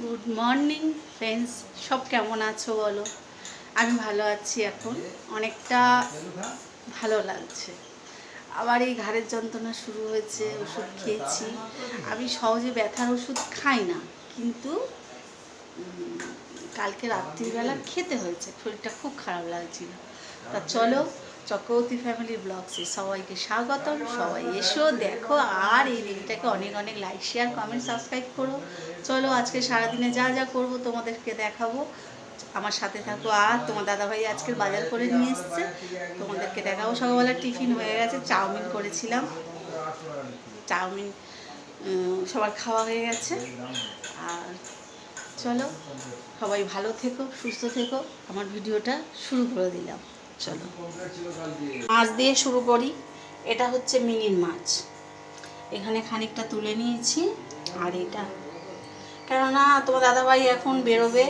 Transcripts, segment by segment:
Good morning friends, সব কেমন আছো বলো? আমি ভালো আছি। এখন অনেকটা ভালো লাগছে। আবার এই ঘাড়ের যন্ত্রণা শুরু হয়েছে, ওষুধ খেয়েছি। আমি সহজে ব্যথার ওষুধ খাই না, কিন্তু কালকে রাত্রিবেলা খেতে হয়েছে, শরীরটা খুব খারাপ লাগছিল। তা চলো, চক্রবর্তী ফ্যামিলি ব্লগসে সবাইকে স্বাগতম। সবাই এসো, দেখো, আর এই দিনটাকে অনেক অনেক লাইক, শেয়ার, কমেন্ট, সাবস্ক্রাইব করো। চলো, আজকে সারাদিনে যা যা করবো তোমাদেরকে দেখাবো। আমার সাথে থাকো। আর তোমার দাদাভাই আজকের বাজার করে নিয়ে এসছে, তোমাদেরকে দেখাবো। সকালবেলা টিফিন হয়ে গেছে, চাউমিন করেছিলাম। চাউমিন সবার খাওয়া হয়ে গেছে। আর চলো, সবাই ভালো থেকো, সুস্থ থেকো। আমার ভিডিওটা শুরু করে দিলাম। চলো, মাছ দিয়ে শুরু করি। এটা হচ্ছে মিঙির মাছ। এখানে খানিকটা তুলে নিয়েছি। আর এটা, কেননা তোমার দাদাভাই এখন বেরোবে,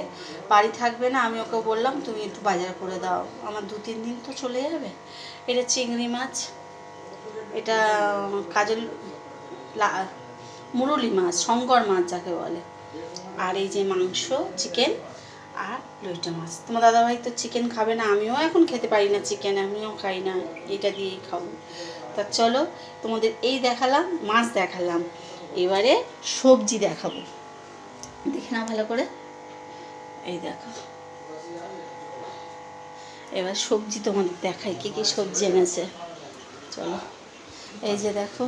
বাড়ি থাকবে না, আমি ওকে বললাম তুমি একটু বাজার করে দাও, আমার 2-3 দিন তো চলে যাবে। এটা চিংড়ি মাছ, এটা কাজল, মুরলি মাছ, শঙ্কর মাছ যাকে বলে। আর এই যে মাংস, চিকেন আর লইটা মাছ। তোমার দাদাভাই তো চিকেন খাবে না, আমিও এখন খেতে পারি না চিকেন, আমিও খাই না, এটা দিয়েই খাবো। তা চলো, তোমাদের এই দেখালাম, মাছ দেখালাম, এবারে সবজি দেখাবো। দেখে না ভালো করে, এই দেখো। এবার সবজি তোমাদের দেখাই, কী কী সবজি এনেছে। চলো, এই যে দেখো,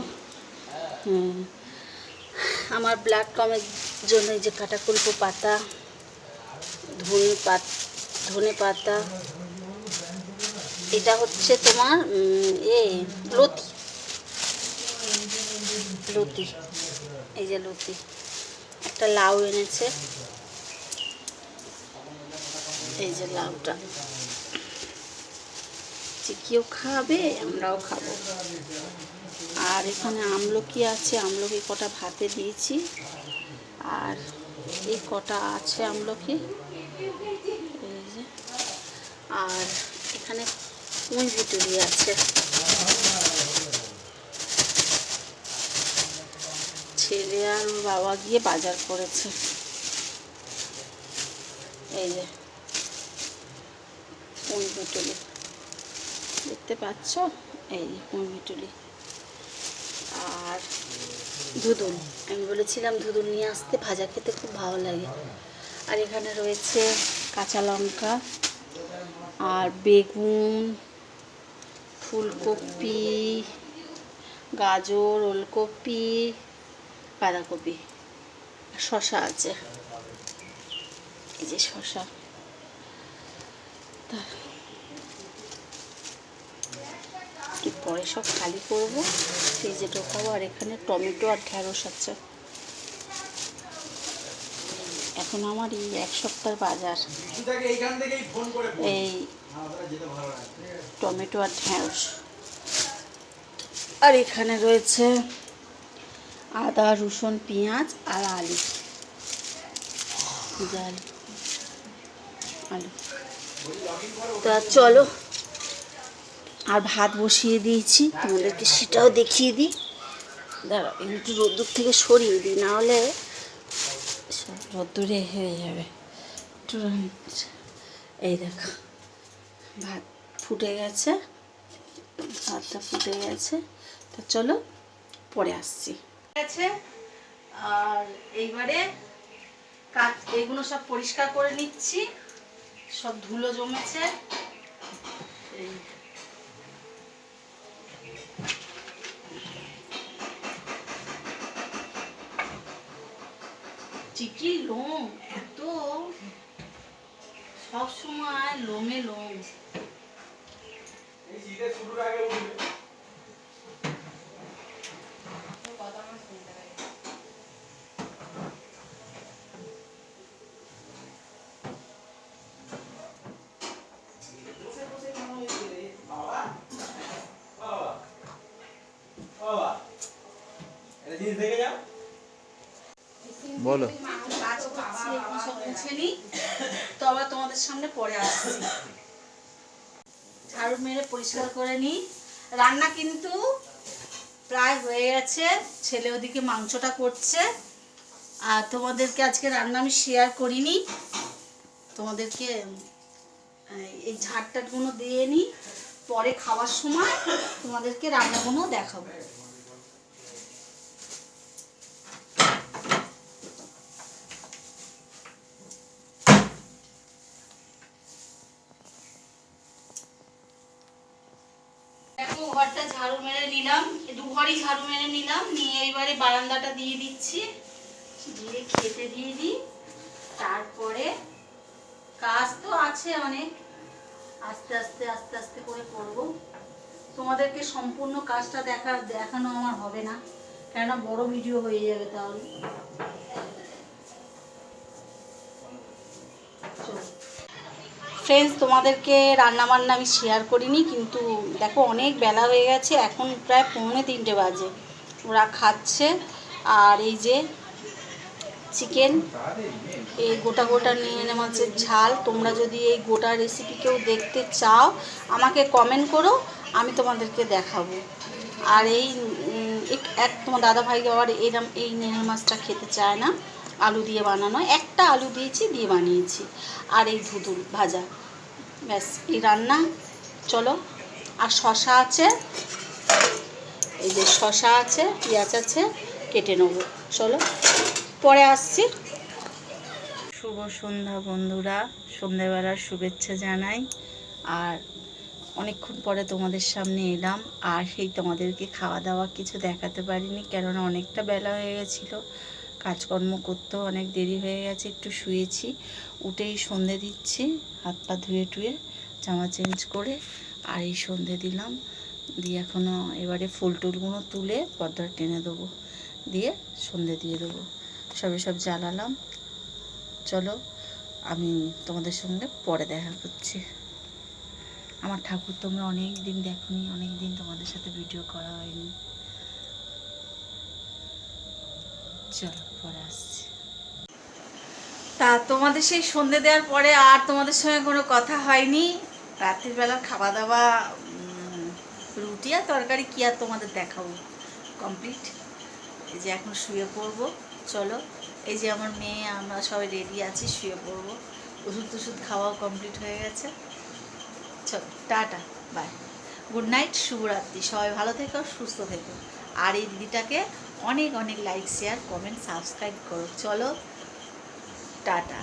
আমার ব্লাড কমের জন্য এই যে কাটাকুলকো পাতা, ধনে পাতা, এটা হচ্ছে তোমার লতি, লতি, এই যে লতি। একটা লাউ এনেছে, এই যে লাউটা। চিকিও খাবে, আমরাও খাবো। আর এখানে আমলকি আছে, আমলকি কটা ভাতে দিয়েছি। আর এই কটা আছে আমলকি, এই যে। আর এখানে পুঁই ভিটুরি আছে। ছেলে আর ওর বাবা গিয়ে বাজার করেছে। এই যে পুঁই ভিটুরি, দেখতে পাচ্ছ? এই পুঁই ভিটুরি। আর ধুদুল, আমি বলেছিলাম ধুদুল নিয়ে আসতে, ভাজা খেতে খুব ভালো লাগে। আর এখানে রয়েছে কাঁচা লঙ্কা আর বেগুন, ফুলকপি, গাজর, ওলকপি, বাঁধাকপি, শসা আছে, এই যে শসা। কি পরে সব খালি করবো, ফ্রিজে ঢোকাবো। আর এখানে টমেটো আর ঢ্যাঁড়স আছে। এখন আমার এই এক সপ্তাহ বাজার, এই টমেটো আর ঢ্যাঁড়স। আর এখানে রয়েছে আদা, রসুন, পেঁয়াজ আর আলু, আলু। তা চলো, আর ভাত বসিয়ে দিয়েছি, তোমাদেরকে সেটাও দেখিয়ে দিই। দাঁড়াও, একটু রোদ্দুর থেকে সরিয়ে দিই, নাহলে রোদ্দুরে হয়ে যাবে। এই দেখো, ভাত ফুটে গেছে, ভাতটা ফুটে গেছে। তো চলো, পরে আসছি। আছে, আর এইবারে এইগুলো সব পরিষ্কার করে নিচ্ছি, সব ধুলো জমেছে। এই চিকি লোম এত, সব সময় লোমে লোম। বলো। কাজ করছি, এখন সব মুছে নিই, তো আবার তোমাদের সামনে পরে আসছি। ঝাড়ু মেরে পরিষ্কার করে নিই। রান্না কিন্তু প্রায় হয়ে গেছে, ছেলে ওদিকে মাংসটা করছে। আর তোমাদেরকে আজকে রান্না আমি শেয়ার করিনি, তোমাদেরকে এই ঝাড়টাগুলো দিয়ে নিই, পরে খাওয়ার সময় তোমাদেরকে রান্নাগুলো দেখাবো। দেখো ঘরটা ঝাড়ু মেরে নিলাম, দু ঘরই ঝাড়ু মেরে নিলাম, নিয়ে এবারে বারান্দাটা দিয়ে দিচ্ছি, দিয়ে খেতে দিয়ে দিই। তারপরে কাজ তো আছে অনেক, আস্তে আস্তে আস্তে আস্তে করে করব। তোমাদেরকে সম্পূর্ণ কাজটা দেখানো আমার হবে না, কেননা বড় ভিডিও হয়ে যাবে তাহলে। ফ্রেন্ডস, তোমাদেরকে রান্নাবান্না আমি শেয়ার করিনি, কিন্তু দেখো অনেক বেলা হয়ে গেছে, এখন প্রায় 2:45 বাজে, ওরা খাচ্ছে। আর এই যে চিকেন, এই গোটা গোটা নিয়ে এনে মাছের ঝাল। তোমরা যদি এই গোটা রেসিপি কেউ দেখতে চাও আমাকে কমেন্ট করো, আমি তোমাদেরকে দেখাবো। আর এই তোমার দাদাভাই আবার এই নেহার মাছটা খেতে চায় না, আলু দিয়ে বানানো, একটা আলু দিয়েছি, দিয়ে বানিয়েছি। আর এই ধুদুল ভাজা, ব্যাস এই রান্না। চলো, আর শশা আছে, এই যে শশা আছে, পেঁয়াজ আছে, কেটে নেবো। চলো পরে আসছি। শুভ সন্ধ্যা বন্ধুরা, সন্ধ্যেবেলার শুভেচ্ছা জানাই। আর অনেকক্ষণ পরে তোমাদের সামনে এলাম, আর সেই তোমাদেরকে খাওয়া দাওয়া কিছু দেখাতে পারিনি, কেননা অনেকটা বেলা হয়ে গেছিলো, কাজকর্ম করতেও অনেক দেরি হয়ে গেছে। একটু শুয়েছি, উঠেই সন্ধে দিচ্ছি, হাত পা ধুয়ে টুয়ে জামা চেঞ্জ করে, আর এই সন্ধে দিলাম, দিয়ে এখনও এবারে ফুল টুলগুলো তুলে পর্দা টেনে দেবো, দিয়ে সন্ধে দিয়ে দেবো। সব জ্বালালাম। চলো, আমি তোমাদের সঙ্গে পরে দেখা করছি। আমার ঠাকুর তোমরা অনেক দিন দেখোনি, অনেক দিন তোমাদের সাথে ভিডিও করা হয়নি। চলো পরে আসছি। তা তোমাদের সেই সন্ধে দেওয়ার পরে আর তোমাদের সঙ্গে কোনো কথা হয়নি। রাত্রিবেলা খাওয়া দাওয়া, রুটি আর তরকারি কী আর তোমাদের দেখাবো, কমপ্লিট। এই যে এখন শুয়ে পড়বো। চলো, এই যে আমার মেয়ে, আমরা সবাই রেডি আছি, শুয়ে পড়বো। ওষুধ খাওয়াও কমপ্লিট হয়ে গেছে। চলো, টাটা, বাই, গুড নাইট, শুভরাত্রি। সবাই ভালো থেকো, সুস্থ থেকো। আর এই দিদিটাকে অনেক অনেক লাইক, শেয়ার, কমেন্ট, সাবস্ক্রাইব করো। চলো, টাটা।